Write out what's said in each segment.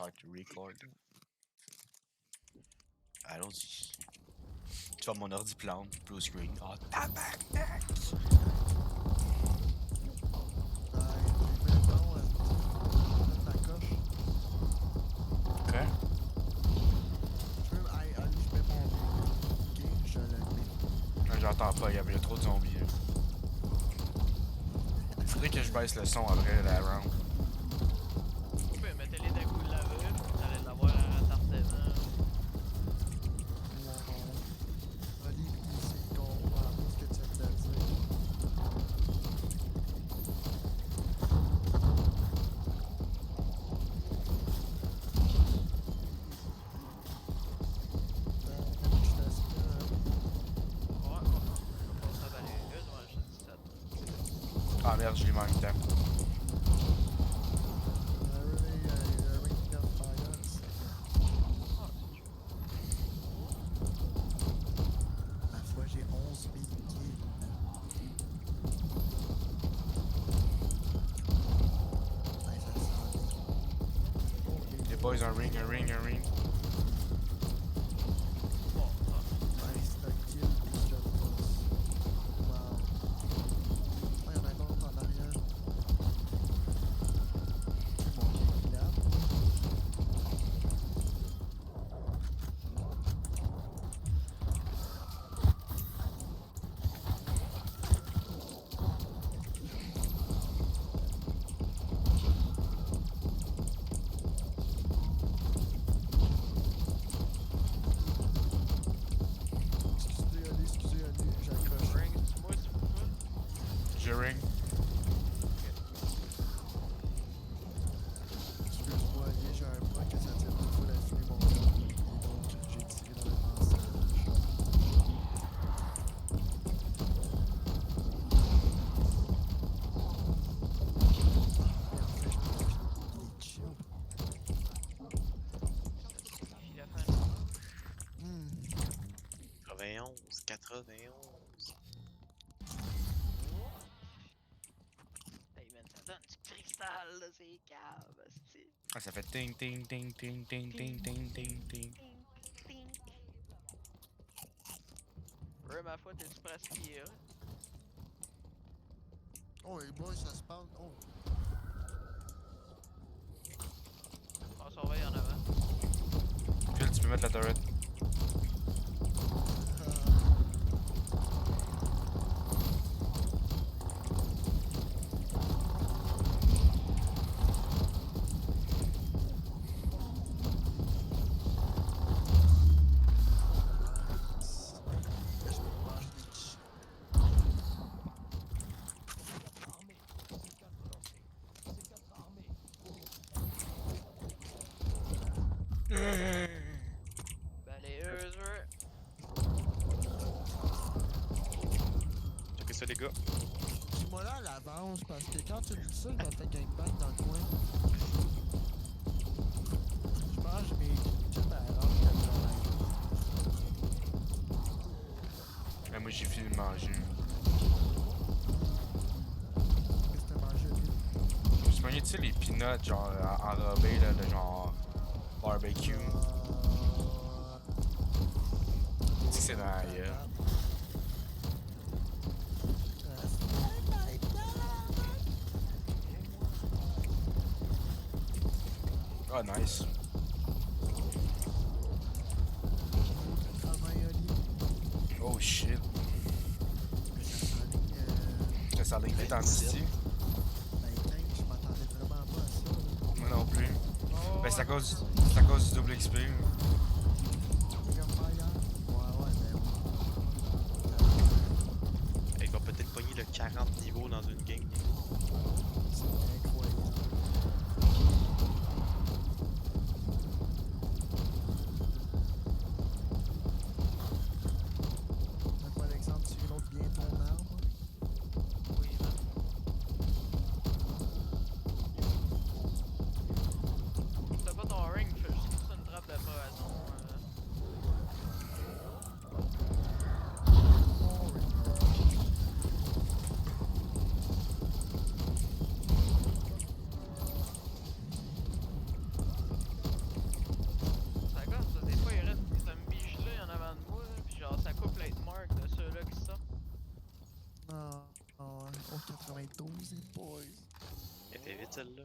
Start to record. Allô, tu vois mon ordi plante, blue screen. Ah, tabarnak! Quoi? J'entends pas, il y a trop de zombies. Là. Faudrait que je baisse le son après la round. Tu peux mettre les deux coups de la rue, vous allez l'avoir à retardement. Ah merde, je l'ai mis en même temps. Les boys, un ring. Je ring. Hey man, ça donne du cristal là, c'est cave, c'est. Ah, ça fait ting. Ouais, ma foi, t'es-tu prêt à skier? Oh, les boys, ça se parle. Oh. On surveille en avant. Phil, tu peux mettre la turret. Balayeuse, ouais. Checkez ça, les gars. Dis-moi là à l'avance, parce que quand tu dis ça, je me fais gangbang dans le coin. Je mange mes tubes à l'heure 80. Mais moi, j'ai fini de manger. Qu'est-ce que t'as mangé, lui? Je me suis mangé, tu sais, les peanuts, genre, enrobés, là, de genre barbecue. Tu sais que c'est dans la gueule. Ah, nice. Oh shit. Ça s'enligne vite en esti. Je m'attendais vraiment pas à ça. Moi non plus. Oh, Ben, c'est à cause du double XP. Il va peut-être pogner le 40 niveaux dans une game. C'est incroyable. Donc, par exemple, tu une autre bien ton arbre. oui, man. T'as pas ton ring, fais juste une trappe de poison. était vite celle-là.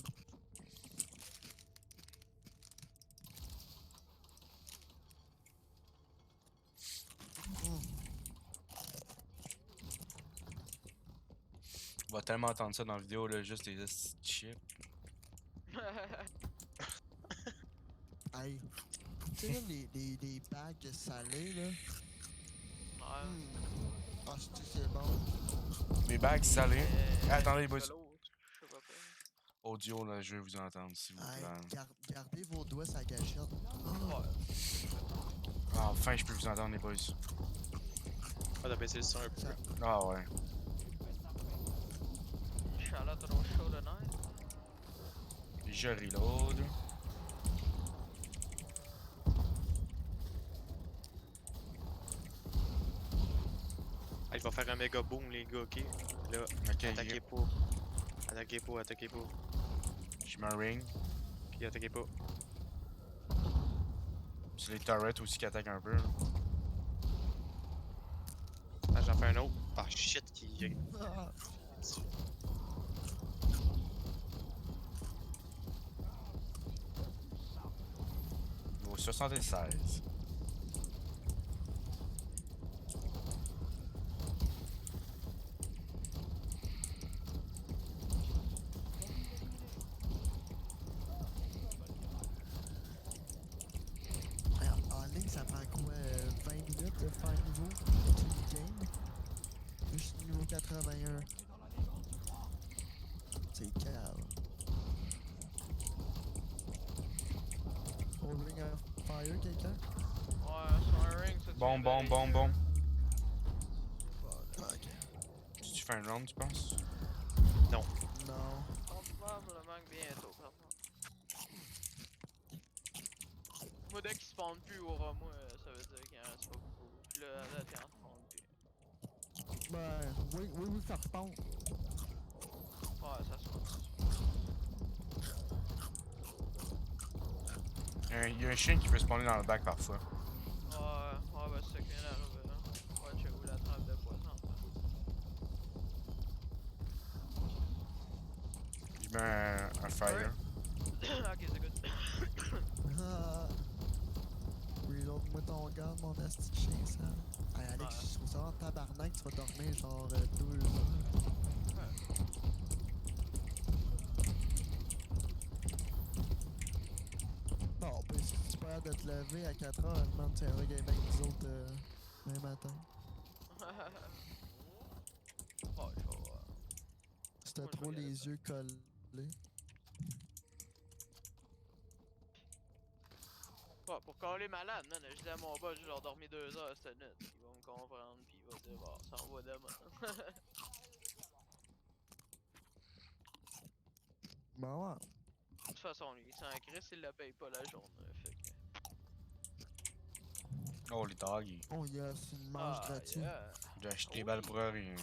On va tellement entendre ça dans la vidéo, là, juste des chips. Hey. Tu sais, là, les bagues salées, là. Ouais. Ah, c'est bon. Les bagues salées. Attendez, les boys. Je sais pas quoi. Audio, là, je vais vous entendre, s'il vous Hey, plaît. gardez vos doigts sur la gâchette. Ouais. Ah, enfin, je peux vous entendre, les boys. Ah, t'as baissé le son un peu. Ça- Ah, ouais. Charlotte trop chaud tonight. Je reload. Ah, il va faire un méga boom, les gars, ok? Là, Ok, attaquez pas. Attaquez pas, attaquez pas. je me ring. Puis attaquez pas. C'est les turrets aussi qui attaquent un peu. Là. Ah, j'en fais un autre. Ah, shit, qui. Ah, Niveau 76. en ligne, ça prend quoi? 20 minutes de faire niveau? C'est une game? Juste niveau 81. C'est calme. Holding a fire, quelqu'un? Ouais, sur un ring, ça. Bon, bon, bon, bon. Ok. Tu fais un round, tu penses? Non. Probablement que bientôt, par contre. Moi, dès qu'il spawn plus aura moi, ça veut dire qu'il en reste pas beaucoup. Puis là, t'es en spawn plus. Ben, oui, ça respawn. Ouais, ça se passe. Il y a un chien qui peut spawner dans le bac parfois. Ouais, ben c'est ça qui vient d'arriver, là. Ouais, check où la trappe de poison. Je mets un fire. Ok, c'est good. Ah. Reload-moi ton gun, mon asti de chien, ça. Hey, Alex, Ouais. je trouve ça en tabarnak, tu vas dormir genre 2 heures. Bon, ben, si tu peux de te lever à 4 heures, man, tu iras gamer avec nous autres demain matin. Ouais, je vais voir. Si t'as Moi, je vais trop y aller les yeux collés. Ouais, pour coller malade, man. Je dis à mon boss, je leur dormi 2 heures cette nuit. Il va me comprendre, pis il va dire, bon, ça en va demain. Ben ouais. De toute façon, lui, il s'en crisse, il la paye pas la journée. Fait que. Oh, les doggy. Oh yes, une manche gratuite. yeah. J'ai acheté des Oui. balles pour rien.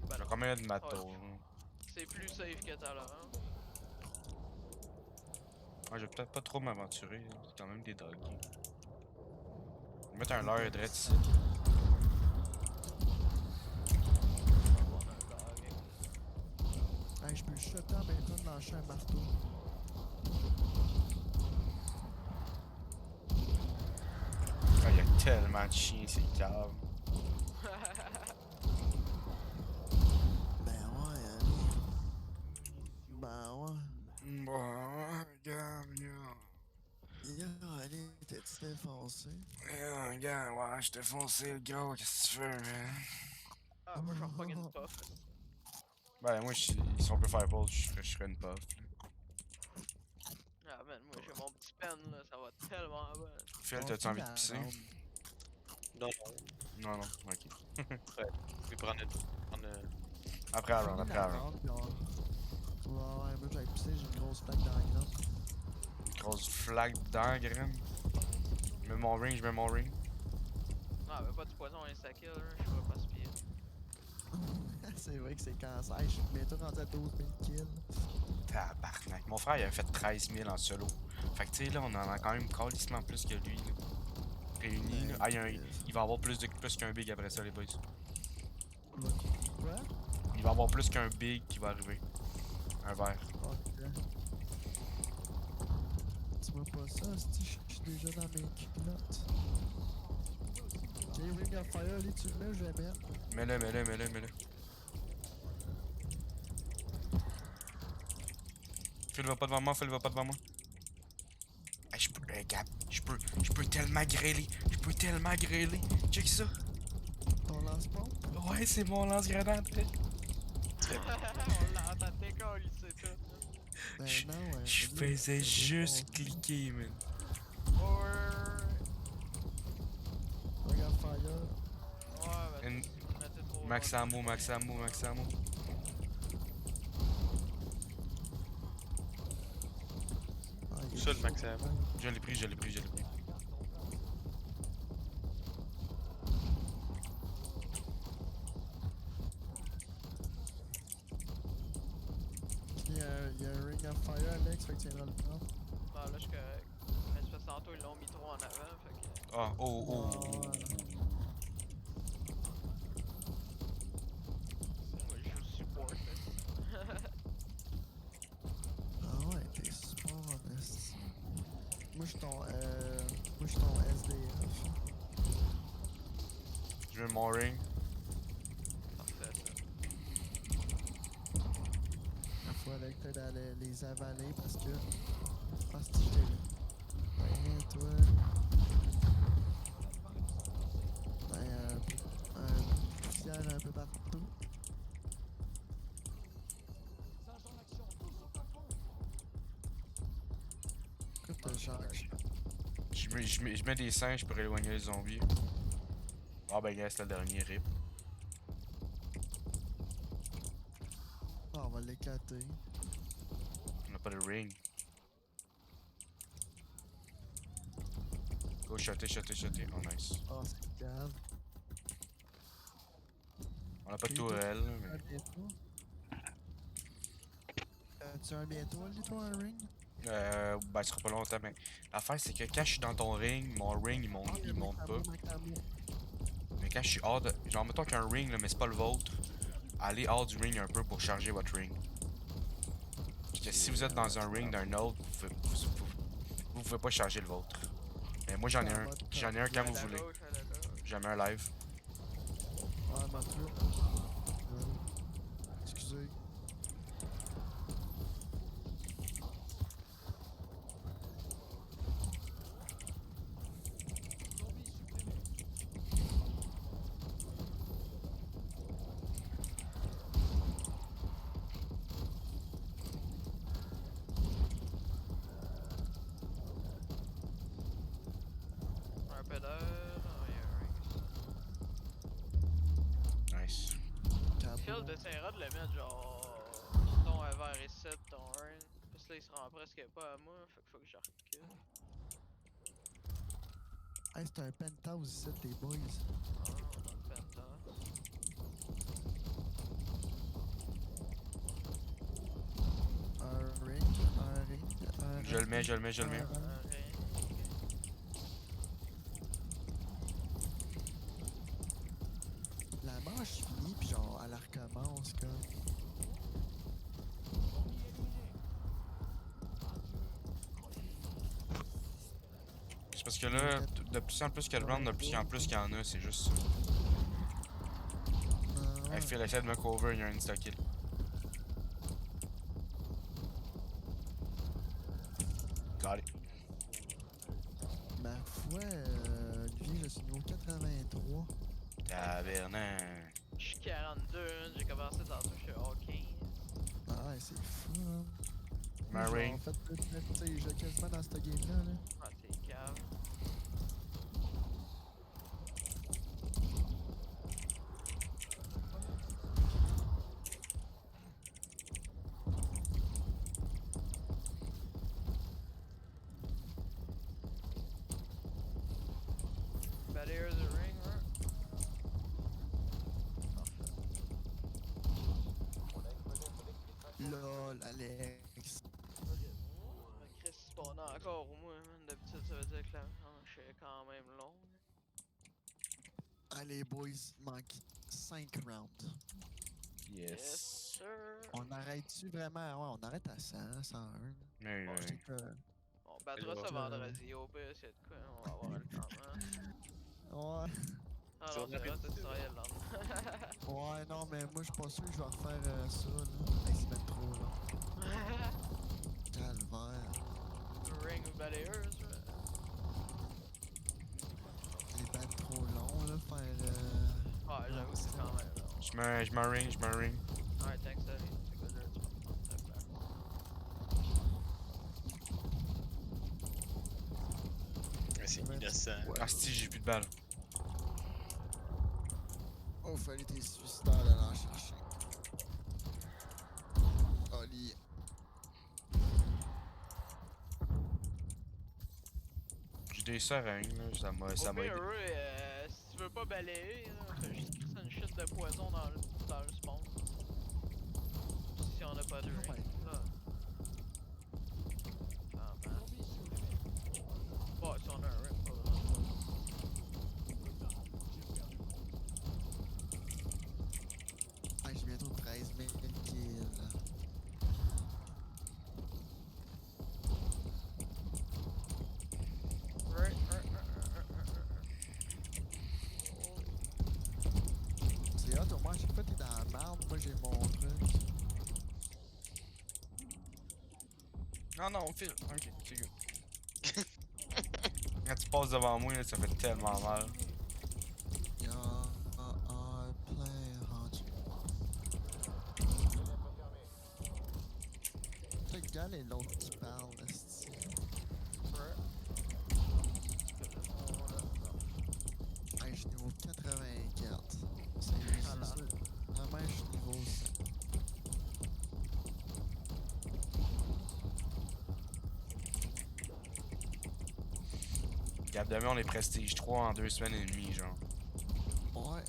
Ben, J'ai combien de matos? c'est plus safe que tout à l'heure. Hein? Ouais, je vais peut-être pas trop m'aventurer. Là. C'est quand même des doggy. Je vais mettre un leurre direct ici. On a un dog, hein. Hey, je peux le shotter en même temps de lâcher un marteau. Ah, il y a tellement de chiens, c'est calme. Ben ouais, allez. Ben ouais. Bon, regarde, Yo, allez, t'es-tu défoncé? regarde, ouais, je t'ai foncé le gros, qu'est-ce que tu veux, man? Ah, moi, je vais repogner une puff. Ben, moi, si on peut faire pause, je ferais une puff. Là. Ah, man, moi, j'ai mon petit pen, là. Ça va tellement bien. Phil, t'as-tu envie de pisser? Non, Non, non, ok. je vais prendre Après la round, après la round. Ouais, moi j'avais pissé, j'ai une grosse plaque dans la graine. Une grosse flaque dans la graine. Je mets mon ring, je mets mon ring. Non, mais pas du poison insta-kill, là. Je ferais pas ce pire. C'est vrai que c'est cancer. Je suis bientôt rendu à 12 000 kills. Tabarnak. Mon frère, il avait fait 13 000 en solo. Fait que, tu sais, là, on en a quand même calissement plus que lui, là. Réunis, là. Ah, il va avoir plus qu'un big après ça, les boys. Quoi? Il va avoir plus qu'un big qui va arriver. Un verre. Ok. Dis-moi pas ça, si je suis déjà dans mes culottes. Ok, Ring of Fire, allez, tu le mets, je vais mettre. Mets-le. Phil va pas devant moi, Hey, Gab, je peux tellement grêler. Check ça. Ton lance-pompe? Ouais, c'est mon lance-grenade. On l'entend décoller, c'est tout. Ben Je non, ouais. je faisais juste cliquer, man. Ouais, Ring of Fire. ben Une- si vous le mettez trop Max loin, ammo. Ah, il Où est ça, le chaud, max ammo? ouais. Je l'ai pris. Il y a un Ring of Fire, Alex, fait que tu viendras le prendre. Ah, là, je suis correct. Mais c'est parce que tantôt, ils l'ont mis trop en avant, fait que. Ah, oh. Moi, je joue support, là. Ah ouais, t'es super honest. Moi, je suis ton SDF. Je veux mon ring. Parfait, ça. Il faut peut-être aller les avaler parce que. Ah, c'est j'étais là. Ben, toi. Ben, poussière un peu partout. Écoute, Je mets des singes pour éloigner les zombies. Ah ben, gars, c'est le dernier rip. on va l'éclater. On n'a pas de ring. Go, shotter. Oh, nice. Ah, c'est grave. On n'a pas de Et tourelle, toi, mais... un bientôt? Tu as un bientôt, lui, toi, un ring? Ben, ce sera pas longtemps, mais... L'affaire, c'est que quand je suis dans ton ring, mon ring, il monte pas. Mais quand je suis hors de... Genre, mettons qu'un ring, là, mais c'est pas le vôtre, allez hors du ring un peu pour charger votre ring. Parce que si vous êtes dans un ring d'un autre, vous pouvez pas charger le vôtre. Mais moi, j'en ai un. J'en ai un quand vous À la voulez. gauche, à la gauche. J'en mets un live. Ah, ma truc. Excusez. Un peu d'heure. Ah, il y a un ring. Nice. Phil, t'essaieras de le mettre genre. Ton vers ici, ton ring. Parce que là, il se rend presque pas à moi, fait qu'il faut que je recule. Hey, c'est un penthouse ici, les boys. Ah, on a le penta. Un ring. Je le mets. Un ring. La manche finit, pis genre, elle recommence, comme. C'est parce que là, de plus en plus qu'il y a de rounds, de plus en plus qu'il y en a, c'est juste ça. Ah, Hey, Phil, essaie de me cover, il y a un insta-kill. Got it. Ma foi, lui, je suis niveau 83. Tabernacle. Je suis 42, j'ai commencé tantôt, je suis OK. Ah, ouais, c'est fou, hein. Ma Genre, ring. en fait, tu sais, j'ai quasiment dans cette game-là, là. Ah, t'es cave. Here's a ring, right? LOL, Alex. Chris spawn encore au moins, man. D'habitude, ça veut dire que la manche est quand même longue. Allez, boys, manque 5 rounds. Yes. sir. On arrête-tu vraiment? Ouais, on arrête à 100, 101. Mais, Bon, c'est que... On battra ça vendredi, au pire, c'est de quoi, on va avoir le temps, hein. Ouais. Ah Ça non, va c'est vrai, répéter, tu travailles le lendemain. Ouais, non, mais moi, je suis pas sûr que je vais refaire ça, là. Hey, c'est même trop, là. Calvaire. Ring ou balayeuse, ouais. C'est ben trop long, là, faire... Ouais, j'avoue, c'est quand même long. je me ring, je me ring. Alright, thanks, Daddy. C'est good, là, tu vas prendre ta place. Ouais, c'est innocent. Ah, si, j'ai plus de balles. Oh, fallait tes suicidaires d'aller en chercher. Oli. J'ai des seringues, là, ça m'a Au aidé. pire, si tu veux pas balayer, là, fais juste crisser une chute de poison dans le spawn. Si on a pas de ring, là. Ah, man. Bon, si on a un ring, pas besoin. Ah, j'ai bientôt 13 000 kills. C'est hot, au moins, à chaque fois que t'es dans la merde, moi j'ai mon truc. Non, non, file. Ok, c'est good. Quand tu passes devant moi, là, ça fait tellement mal. Y'a un plein rendu. Le gars et l'autre qui parle, esti. Hey, je suis niveau 84. C'est Voilà. ça. Vraiment, je suis niveau 100. Gap demain, on est prestige 3 en 2 semaines et demie, genre. Ouais.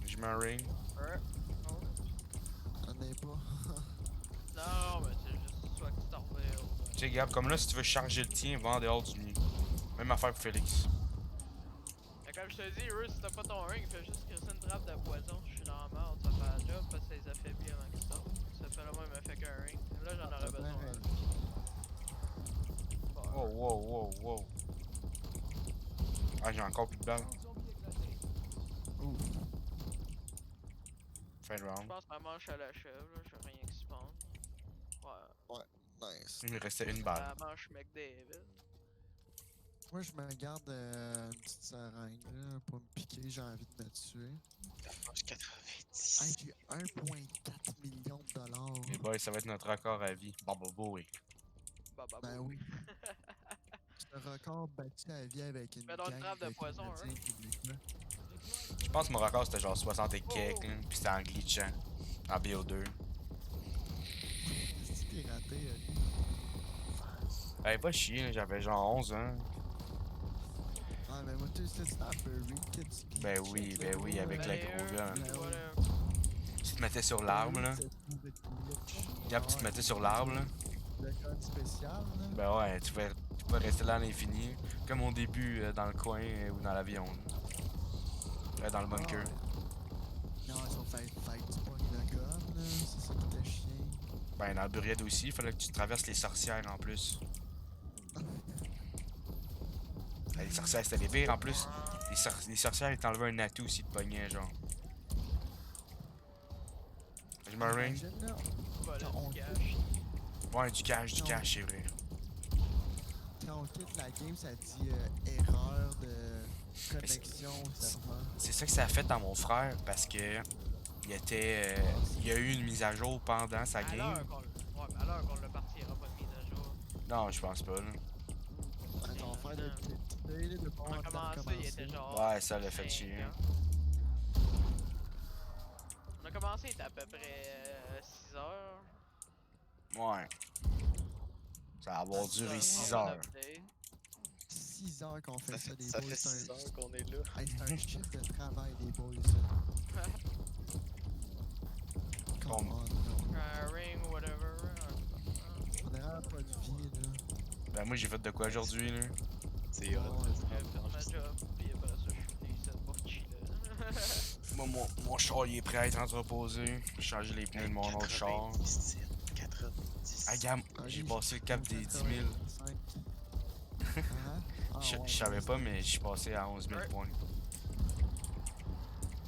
Je me ring. On est pas. Non, mais c'est juste soit que tu t'en reviens. Tu sais, Gab, comme là, si tu veux charger le tien, va en dehors du mien. Même affaire pour Félix. Mais comme je te dis, Eux, si t'as pas ton ring, fais juste crisser une trappe de poison. Je suis dans la merde, ça fait la job parce que ça les affaiblit avant qu'ils sortent. Ça fait le même effet qu'un ring. Là, j'en aurais besoin. Wow, wow, wow, wow. Ah, j'ai encore plus de balles. Ouf. Fin de Je round. pense que ma manche à la chèvre, là, j'ai rien qui spawn. Ouais. Nice. Il me restait une balle. La manche McDavid. Moi, je me garde une petite seringue là, pour me piquer, j'ai envie de me tuer. La manche 90. Hey, j'ai 1,4 million de dollars. Les boys, ça va être notre record à vie. Bah, oui. Bah, Ben oui. C'est un record battu à vie avec une Mais dans le gang trappe de de poison, Canadiens québécois. Je pense que mon record c'était genre 60 et quelques, là, pis c'était en glitchant. En BO2. Qu'est-ce que t'es raté, Ali? Hey, pas chier, là, j'avais genre 11 ans. Ah, mais moi, tu sais, c'est un peu Rick que tu Ben oui, avec la gros gun. Whatever. Tu te mettais sur l'arbre, là. Gab, tu te mettais sur l'arbre, là. Le code spécial, là. Ben ouais, tu pouvais rester là à l'infini. Comme au début, dans le coin ou dans l'avion. Dans le bunker. Non, ils sont fait tu pognes le code, là. C'est ça qui était chiant. Ben, dans le Buried aussi, il fallait que tu traverses les sorcières en plus. Ben, les sorcières, c'était les pires en plus. Les sorcières, ils t'enlevaient un atout aussi de pogner, genre. Je me ring. Imagine, là, Voler on du cash. Ouais, du cash, c'est vrai. quand on quitte la game, ça dit erreur de connexion au serveur. C'est ça que ça a fait dans mon frère parce que il y a eu une mise à jour pendant sa À game. l'heure qu'on ouais, mais à l'heure qu'on le partira pas de mise à jour. Non, je pense pas, là. Ouais, ton frère de petit de On a commencé, il était genre. Ouais, ça l'a fait 5 chier. ans. On a commencé, il était à peu près 6 heures. Ouais. Ça va avoir duré 6 heures. 6 heures qu'on fait ça, les Ça boys. fait C'est 6 un, heures qu'on est là. hey, c'est un chiffre de travail, les boys, ça. Come on, bro. Un ring, whatever. On est vraiment pas de vie, là. Ben moi j'ai fait de quoi aujourd'hui, là? C'est hot. Ouais. J'ai fait ma job, pis après ça, je suis ici pour chiller. Mon char il est prêt à être entreposé. J'ai changé les pneus de mon autre char. 97. Ah, gamme, j'ai passé le cap des 10 000. Je savais pas, mais je suis passé à 11 000 points.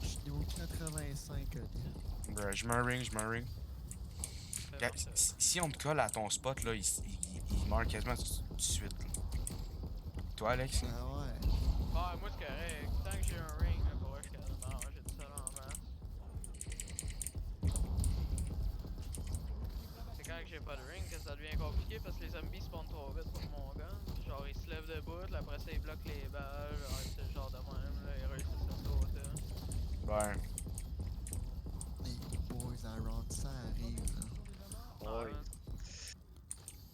Je suis niveau 85, Oli. Bruh, je me ring, je me ring. Si on te colle à ton spot, là, il meurt quasiment tout de suite. Là. Toi, Alex? Ah ouais. Ah, moi c'est correct. Tant que j'ai un ring, là, pour vrai, je suis quasiment mort. J'ai du sol en masse. C'est quand que j'ai pas de ring que ça devient compliqué parce que les zombies spawnent trop vite pour mon gun. Genre, ils se lèvent debout, là, après ça, ils bloquent les balles. Genre, c'est le genre de même, là, ils réussissent à sauter. Ben, Les boys à round 100 arrivent, là. Ouais.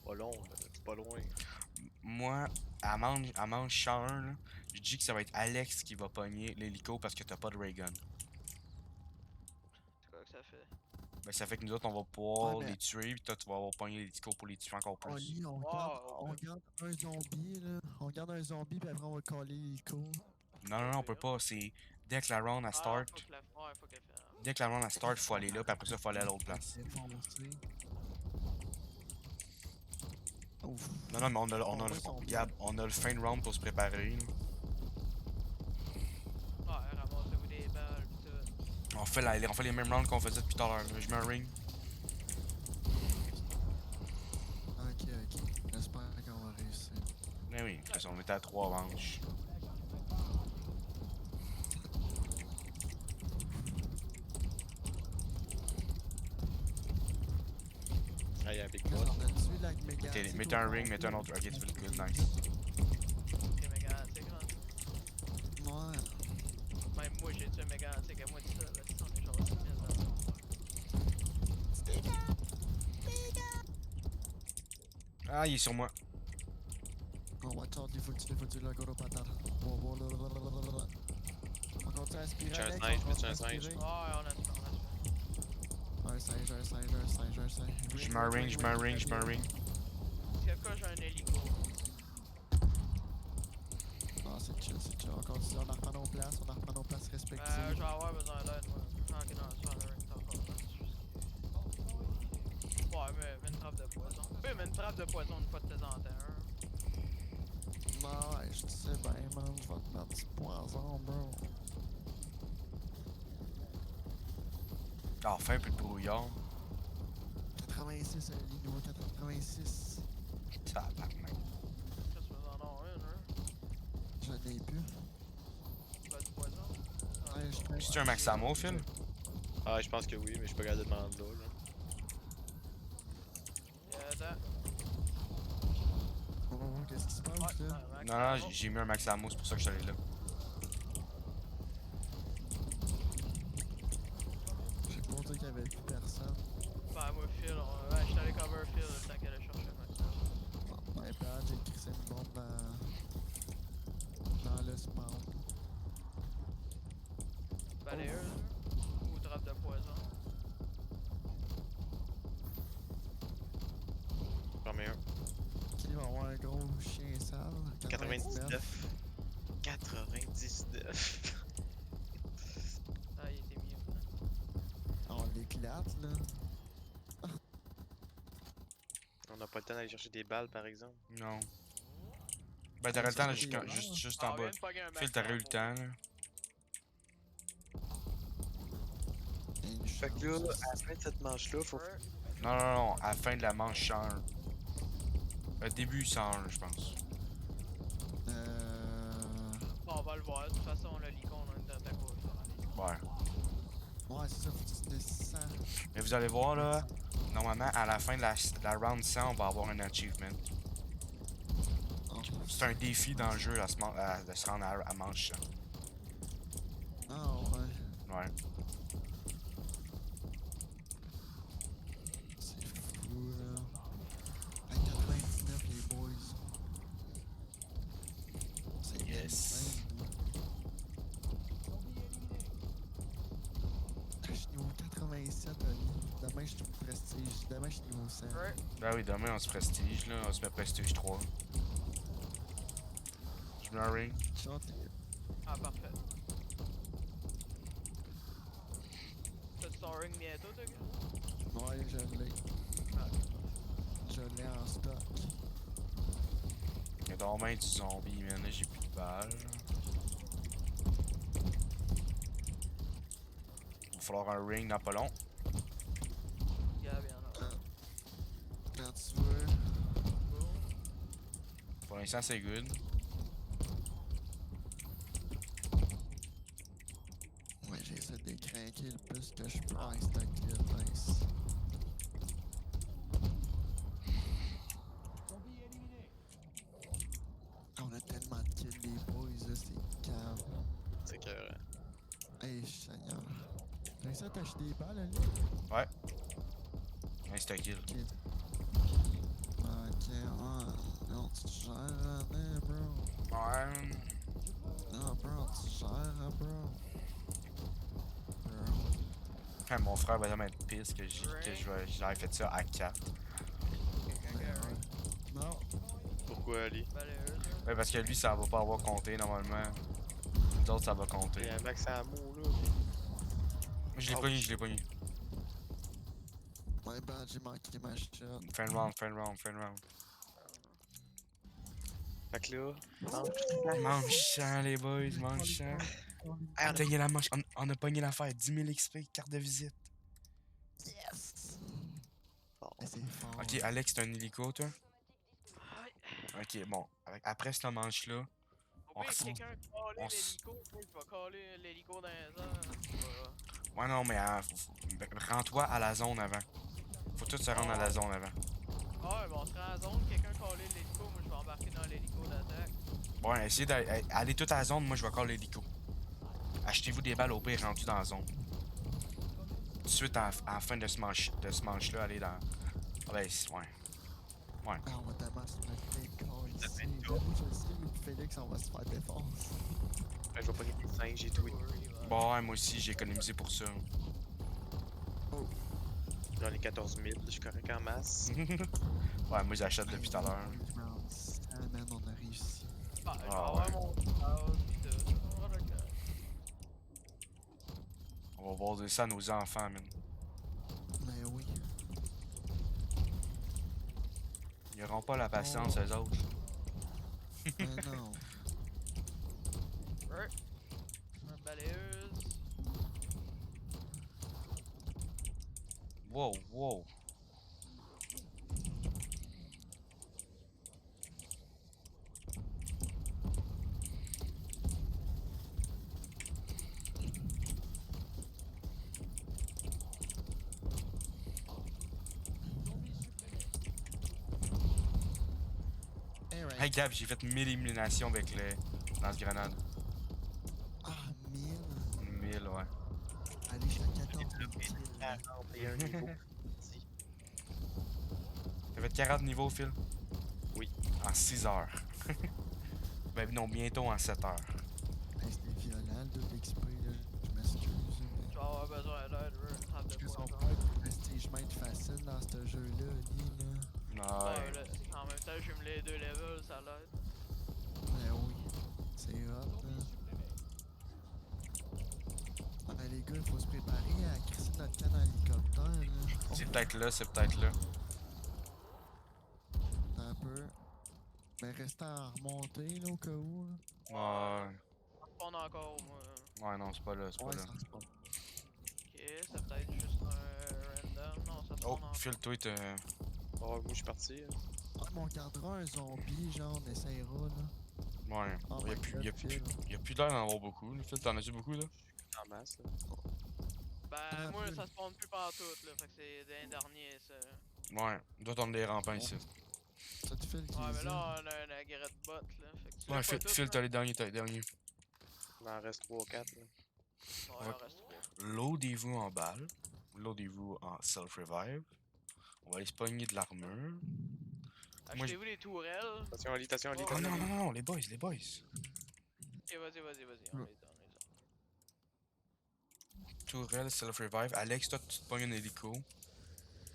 Pas long, c'est pas loin. moi, à manche 101, là, je dis que ça va être Alex qui va pogner l'hélico parce que t'as pas de ray gun. C'est quoi que ça fait? Ben, ça fait que nous autres, on va pouvoir Ouais, mais- les tuer, pis toi, tu vas avoir pogné l'hélico pour les tuer encore plus. Oli, on garde un zombie, là. On garde un zombie, puis après on va coller l'hélico. Non, on peut pas. C'est dès que la round à start, Faut que la... Ouais, faut qu'elle fasse. dès que la round à start, faut aller là, puis après ça, faut aller à l'autre place. Défoncer. Ouf. Non, mais Regarde. on a le fin de round pour se préparer. Là. Ouais, ramassez-vous des balles pis tout. On fait les mêmes rounds qu'on faisait depuis tout à l'heure. là. Je mets un ring. Ok. J'espère qu'on va réussir. Mais oui, parce qu'on était à 3 manches. Ah, y'a un big Là, boss. on a tué la méga. Mettez un ring, mettez un autre. Ok, tu fais le good, nice. C'est méga antique, là. Ouais. Même moi, j'ai tué un méga antique à moi de ça, là. Si on est genre 10 000 Ah, il est sur moi. Oh, watch out, il faut que tu le gros patate. On continue à aspirer. Mets-tu un Alex, singe, on mets-tu un continue à singe? aspirer. Ouais, on a tué, Un singe. Je mets un ring, je mets un ring, je mets un ring. Parce que quoi, j'ai un hélico. Ah, c'est chill. On continue, on reprend nos places respectives. Je vais avoir besoin d'aide, moi. Ah, ok, non, c'est pas un ring, t'as pas. Ouais, mais une trappe de poison. Oui, mais une trappe de poison une fois de temps en temps. Ouais, je sais bien, man. Je vais te mettre du poison, bro. Ah, fais un peu de brouillard. 86, Ali, niveau 86. Tabarnak. Qu'est-ce que tu veux en avoir une, hein? Je l'ai plus. Pas de poison. Ouais, je trouve. C'est un max ammo, Phil? Ah, je pense que oui, mais je suis pas capable de demander là. Attends. Oh, qu'est-ce qui se passe, Ouais, là? Non, j'ai mis un max ammo, c'est pour ça que je suis allé là. J'ai pas dit qu'il y avait plus personne. Ben, moi, Phil, ouais, j'étais allé cover Phil le temps qu'elle allait chercher un maximum. Bon, my bad, j'ai crissé une bombe dans le spawn. Balayeuse, ou trappe de poison. J'en mets un. Qui va avoir un gros chien sale? 99. 99. Ah, il était mieux. On l'éclate, là. On n'a pas le temps d'aller chercher des balles, par exemple. Non. Ben, t'aurais le temps, là, juste en bas. Phil, t'aurais eu le temps, là. Fait que là, à la fin de cette manche-là, faut. Non, à la fin de la manche 101. Début 101, je pense. Bon, on va le voir. De toute façon, le licon, on est à gauche. Ouais. Ouais, c'est ça, faut que tu descends. Mais vous allez voir, là, normalement, à la fin de la round 100, on va avoir un achievement. Oh. C'est un défi dans le jeu de se rendre à manche 100. Ah, ouais. Ouais. C'est fou, là. À 99, les boys. C'est Yes. insane, là. Je suis niveau 87, Ali. Demain, je suis prestige. Demain, je suis niveau 100. Ouais. Ben oui, demain, on se prestige, là. On se met prestige 3. Je mets un ring. Chante les... Ah, parfait. ton ring bientôt, toi, gars? Ouais, je l'ai. Je l'ai en stock. Y'a donc ben du zombie, man. Là, j'ai plus de balles. Il va falloir un ring dans pas long. Gab, y'en a un. Quand tu veux. Boom. Pour l'instant, c'est good. Ouais, j'essaie de décrinquer le plus que je peux. Ah, c'est un nice. On a tellement de kills, les boys, là, c'est cave. C'est que. Hey, Seigneur. J'ai réussi à t'acheter des balles, Ali? Ouais. Insta kill. Ok. Ok, ouais. Non, tu gères, hein, bro. Ouais. Non, bro, tu gères, hein, bro. Bro. Quand mon frère va jamais être pisse que j'avais fait ça à 4. Quelqu'un qui a un ring. Non. Pourquoi Ali? Balayeuse, là. Ouais, parce que lui, ça va pas avoir compté normalement. Les autres, ça va Il compter. y a un max à mot là. Je l'ai pogné, je l'ai pogné. My bad, j'ai manqué ma shot. Fin round, fin round, fin round. Fait que là, Mange ça, les boys, mange ça. Attends, il y a la manche. On a pogné l'affaire. 10 000 XP, carte de visite. Yes! Bon. Mais c'est fort. Ok, Alex, t'as un hélico, toi? Ouais. Ok, bon. Après cette manche-là, Au pire, refout- quelqu'un caler on s- l'hélico, moi je vais caler l'hélico dans les airs. ouais, non, mais rends-toi à la zone avant. Faut tout se rendre à la zone avant. Ah ouais, bon, on se rend à la zone, quelqu'un caler l'hélico, moi je vais embarquer dans l'hélico d'attaque. Bon, essayez d'aller tout à la zone, moi je vais call l'hélico. Achetez-vous des balles au pire rendu dans la zone. Tout de suite à la fin de ce manche-là, allez dans. Ah ben, ouais. Ah, on va tellement se mettre des calls ici. Moi, je sais, mais puis Félix, on va se faire défoncer. je vais pas les 5, j'ai tout. Bon, ouais, moi aussi, j'ai économisé pour ça. J'en ai 14 000, je suis correct en masse. Ouais, moi j'achète depuis tout à l'heure. Ah, man, on a réussi. Ah, je vais Ah, avoir ouais. mon house pis tout. On va regarder. On va voir ça à nos enfants, man. Mais oui. Ils auront pas la patience, eux autres. Mais non. Ouais. Une balayeuse. Wow, wow. Alright. Hey Gab, j'ai fait 1000 éliminations avec le lance-grenade. Ah, 1000. 1000, ouais. Allez, je suis à 14 000 kills. là. Il y a un niveau. T'as fait 40 niveaux, Phil? Oui. En 6 heures. Ben non, bientôt en 7 heures. Hey, c'était violent, le double XP, là. Je m'excuse. Je vais avoir besoin d'aide, ouais, une trappe Parce de que son poison. père est prestige main facile dans ce jeu-là, lui, là. Ouais. Là, en même temps, je me les deux levels, ça l'aide. Mais oui. C'est hot, là. Ah, ben, les gars, il faut se préparer à crisser notre canne en hélicoptère, là. C'est peut-être là, c'est peut-être là. Un peu. Mais restez en remontée, là, au cas où, là. Ouais. On spawn encore, moi. Ouais, non, c'est pas là, c'est pas Ouais, là. ça respawn. Ok, c'est peut-être juste un random. Non, ça spawn Oh, encore. Phil, toi, t'as. Oh, moi je suis parti. Hein. Ouais, mais on gardera un zombie, genre, on essayera, là. Ouais. Oh Y'a my plus, God, y a plus, Phil. y a plus l'air d'en avoir beaucoup. Là. Phil, t'en as-tu beaucoup, là? En masse. Là. Ben, moi, peu. ça spawn plus partout, là. Fait que c'est d'un dernier, ça. Ouais. Toi, t'en as des rampants ici. Ça te fait le Ouais, mais là, on a un agrès de bot, là. Fait que tu Ouais, l'as Phil, pas tout, Phil, là? t'as les derniers, t'as les derniers. Il en reste 3 ou 4. Là. Ouais, il en reste 3. Loadez-vous en balle. Loadez-vous en self-revive. On va aller se pogner de l'armure. Moi, Achetez-vous des tourelles. Attention, Ali, attention, Ali, Oh, Oh attention, non, Ali. non, non, les boys, les boys. Ok, vas-y, vas-y, vas-y. On les a, on les a. Tourelle, self-revive. Alex, toi, tu te pognes un hélico.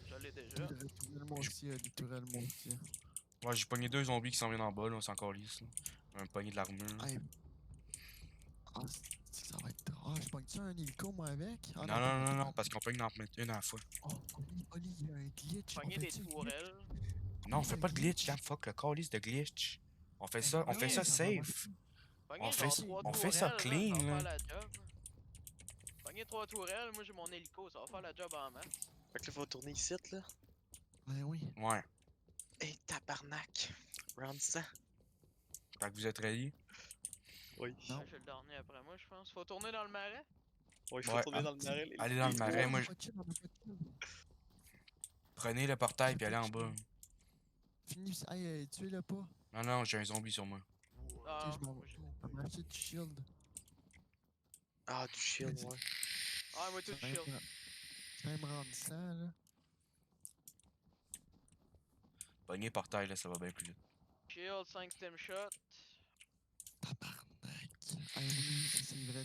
Je l'ai déjà. Des tourelles, moi aussi, des tourelles, moi aussi. Ouais, j'ai pogné 2 zombies qui s'en viennent en bas, là, c'est encore lisse. Là. Un pogné de l'armure. Hey. Ah, c'est que ça va être drôle. Ah, je pogne-tu un hélico, moi, avec? Ah, Non, pas non, non, ok, non, parce qu'on peut en mettre une à la fois. Oh, Oli, il y a un glitch. On Pogner des fait-tu un glitch? tourelles. Non, on fait fait un pas de glitch, glitch. Cam, fuck le calice de glitch. Ben On fait non, ça ça va safe. marcher. On Pogner fait, genre Ok, 3 on fait ça tourelles, man, ça clean, va faire là. la job. Pogner 3 tourelles, moi j'ai mon hélico, ça va faire la job en masse. Fait que là, faut tourner ici, là. Ben oui. Ouais. Hey, tabarnak. Round 100. Fait que vous êtes ready? Oui. Non. Ouais, j'ai le dernier après moi, je pense. Faut tourner dans le marais? Ouais, il faut Ouais, tourner dans le marais, allez dans le les marais, On moi, a pas de chill, on a pas de chill. prenez le portail On a puis pas allez de en bas. chill. Finis. Hey, tuez-le pas. Non, non, j'ai un zombie sur moi. Ah, Ok, je m'en moi, j'ai- vais m'acheter du shield. Ah, du shield, ouais. Ah, moi tout Ça va shield. me rendre ça, là. Pognez le portail, là, ça va bien plus vite. Shield, 5 stem shot. Tabarnak. Ah oui, c'est vrai,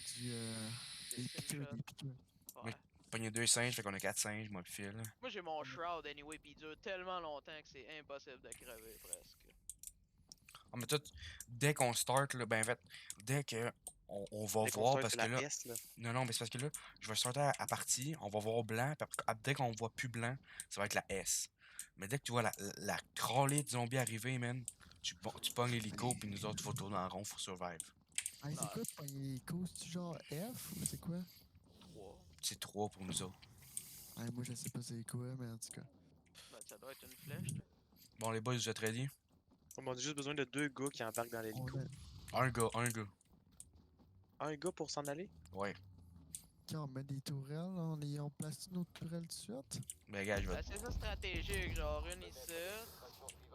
Des des stem piqueurs, shots. des piqueurs. Ouais. Pognez 2 singes, fait qu'on a 4 singes, moi pis Phil. Moi j'ai mon shroud anyway, pis il dure tellement longtemps que c'est impossible de crever presque. Ah, mais tout, dès qu'on start, là, ben en fait, dès que on va Dès qu'on voir, start parce que la là, S, là. non, non, mais c'est parce que là, je vais starter à partie, on va voir blanc, puis dès qu'on voit plus blanc, ça va être la S. Mais dès que tu vois la crawlée de zombies arriver, man, tu pognes l'hélico, puis nous autres, faut tourner en rond, faut survive. Hey, c'est Non, quoi de pogner les causes? C'est genre F ou c'est quoi? 3. C'est 3 pour nous autres. Hey, moi, je sais pas c'est quoi, mais en tout cas. Ben ça doit être une flèche, là. Bon, les boys, vous êtes ready? On a juste besoin de 2 gars qui embarquent dans On l'hélico. a... Un gars. Un gars pour s'en aller? Ouais. Quand on met des tourelles, on place nos tourelles tout de suite? Ben, gars, je vais. Ben c'est ça stratégique, genre une ici,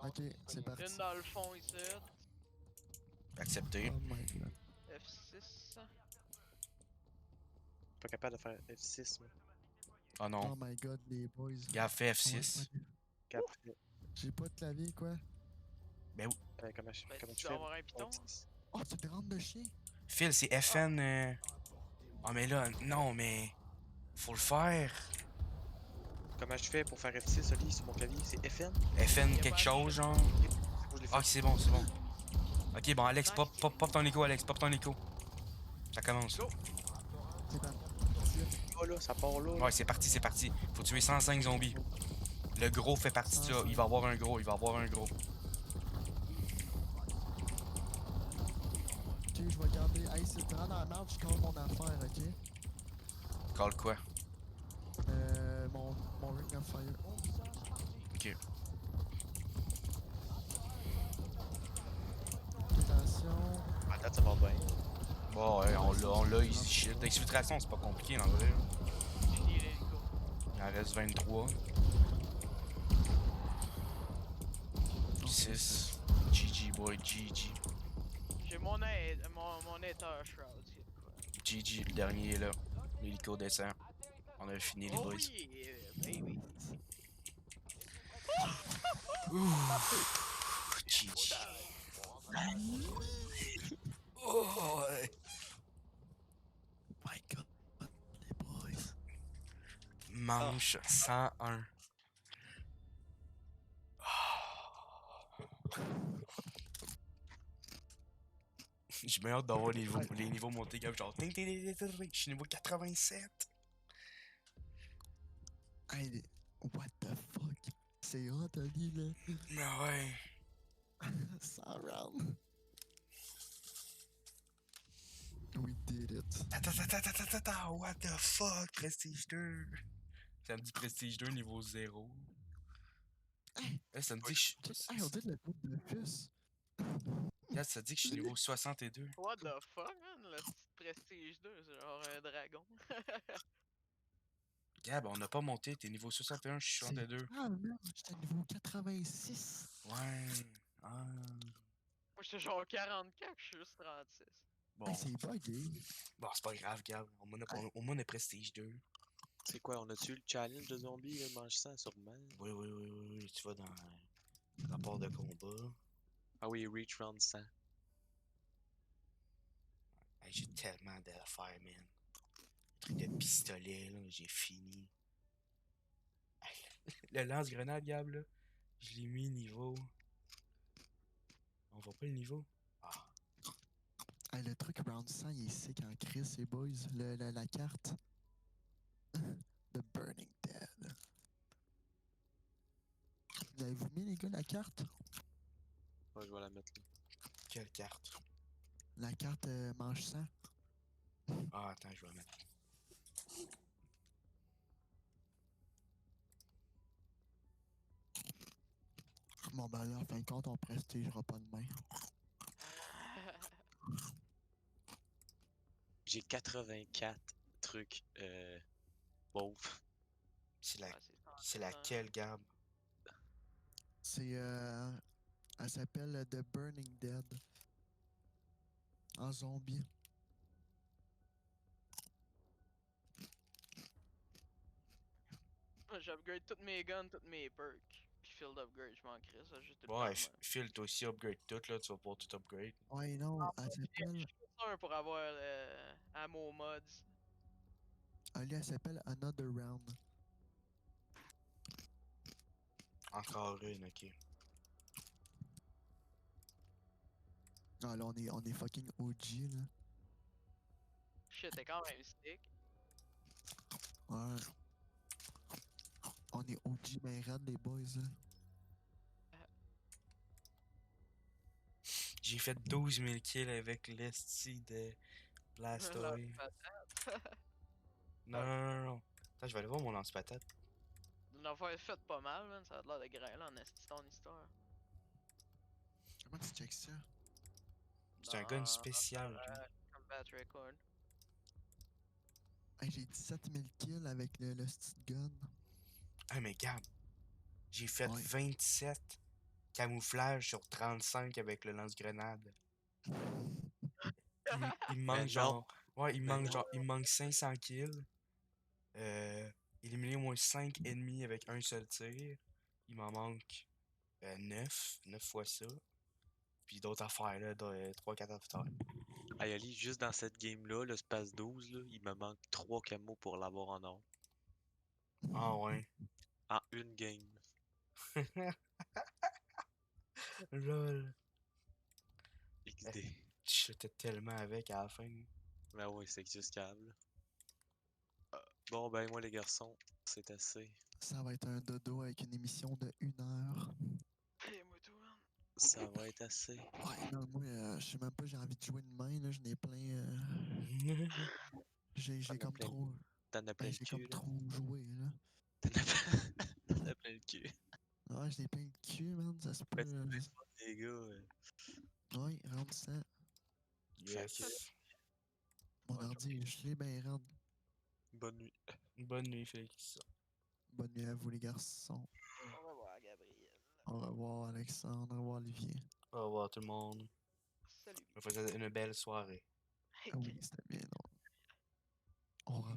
Ok, c'est parti. une dans le fond ici, Accepter. Oh my god. F6. Pas capable de faire F6, moi. Oh non. Oh my god, les boys. Gars, fait On va F6. pas- Cap. J'ai pas de clavier, quoi. Comment je, Ben comment tu je dois fais? avoir un piton. F6. Oh, tu te rentres de chien? Phil, c'est FN. Oh, mais là, non, mais. Faut le faire. Comment je fais pour faire F6, Oli, sur mon clavier? C'est FN? FN Y a quelque pas chose, genre. Moi, je l'ai fait. Ah, c'est bon, c'est bon. Ok, bon, Alex, Nice. pop ton écho, Alex, pop ton écho. Ça commence. Go. C'est parti. Oh là, ça part là. Ouais, c'est parti, c'est parti. Faut tuer 105 zombies. Le gros fait partie de ça. Il va avoir un gros, il va avoir un gros. Ok, je vais garder. Hey, si tu rentres dans la merde, je colle mon affaire, ok? Call quoi? Mon Ring of Fire. Ok. Attention. À date, ça va bien. Bon, ouais, on l'a easy shit. L'exfiltration, c'est pas compliqué, en vrai. J'ai dit l'hélico. Il en reste 23. 6. GG, boy, GG. J'ai mon Ether shroud, c'est quoi. GG, le dernier est là. L'hélico descend. On a fini, les Oh boys. yeah, baby. GG. Oh, ouais. My god, les boys. Manche 101. J'ai bien hâte d'avoir les niveaux montés comme genre. Ting, ting, ting, ting, ting. Je suis niveau 87. Hey, what the fuck? C'est hot, Ali, là. Mais ouais. 100 rounds. We did it. Ta ta ta ta ta ta ta ta. What the fuck? Prestige 2. Ça me dit Prestige 2 niveau 0. Hey, Ça me dit que je hey, on dit le groupe de fus. Regarde, ça dit que je suis niveau 62. What the fuck, man? Le petit Prestige 2, c'est genre un dragon. Gab, on n'a pas monté. T'es niveau 61, je suis 62. Ah, merde, j'étais niveau 86. Ouais. Ah. Moi, j'étais genre 44, je suis juste 36. Bon. Hey, c'est bugué. Bon, c'est pas grave, Gab. Au moins, on est Prestige 2. C'est quoi, on a-tu le challenge de zombies, là, mange ça, sûrement? Oui, oui, oui, oui, oui. Tu vas dans le rapport de combat. Ah oui, reach round 100. Hey, j'ai tellement d'affaires, man. Le truc de pistolet, là, j'ai fini. Hey, le lance-grenade, Gab, là, je l'ai mis niveau. On voit pas le niveau? Ah. Hey, le truc round 100, il est sick en crise, les boys. La carte. The Burning Dead. Vous avez-vous mis, les gars, la carte? Ouais, je vais la mettre là. Quelle carte? La carte manche 100. Ah, attends, je vais la mettre. Bon, ben là, en fin de compte, on prestigera pas demain. J'ai 84 trucs mauves. C'est Ouais, la... c'est C'est ça, hein. laquelle, Gab? C'est. Elle s'appelle The Burning Dead. En zombie. J'upgrade toutes mes guns, toutes mes perks. Puis field upgrade, je m'en crisse, ça, j'ai tout le temps Ouais, le même. Phil, toi aussi, upgrade tout, là. Tu vas pouvoir tout upgrade. Ouais, non, elle s'appelle. Je fais ça pour avoir ammo mods. Elle s'appelle Another Round. Encore une, ok. Ah, là, on est fucking OG, là. Shit, t'es quand même sick. Ouais. On est OG ben raide, les boys, là. J'ai fait 12 000 kills avec l'esti de Blastoise. Non, non, non, non. Attends, je vais aller voir mon lance-patate. Une affaire faite pas mal, man. Ça a l'air de grêler en esti ton histoire. Comment tu checks ça? C'est un gun spécial, genre. Combat record. Hey, j'ai 17 000 kills avec le stick gun. Ah, mais Gab, j'ai fait Ouais. 27 camouflages sur 35 avec le lance-grenade. Il me Mais manque non. genre. Ouais, il me Mais manque non. genre. Il me manque 500 kills. Éliminer au moins 5 ennemis avec un seul tir. Il m'en manque 9. 9 fois ça. Puis d'autres affaires là, 3-4 affaires. Hey, Ali, juste dans cette game-là, le Space 12, là, il me manque 3 camos pour l'avoir en or. Ah ouais. En une game. Lol. XD. Je chutais tellement avec à la fin. Ben ouais, c'est juste câble. Bon, ben moi les garçons, c'est assez. Ça va être un dodo avec une émission de 1 heure. Et moi tout, man. Ça va être assez. Ouais, non, moi, je sais même pas, j'ai envie de jouer demain, là. J'en ai plein. J'ai T'en as comme plein, trop. t'en as plein Ben, le j'ai cul, comme là. trop joué, là. T'en as plein le cul. Ouais, j'ai plein de cul, man. Ça se peut. Ben, c'est bien fun, les gars. Ouais, rentre ça. Yes. Mon Bonne ordi, je l'ai bien rentre. Bonne nuit. Bonne nuit, Félix. Bonne nuit à vous, les garçons. Au revoir, Gabriel. Au revoir, Alexandre. Au revoir, Olivier. Au revoir tout le monde. Salut. Je vous souhaite une belle soirée. Ah oui, c'était bien. Au revoir.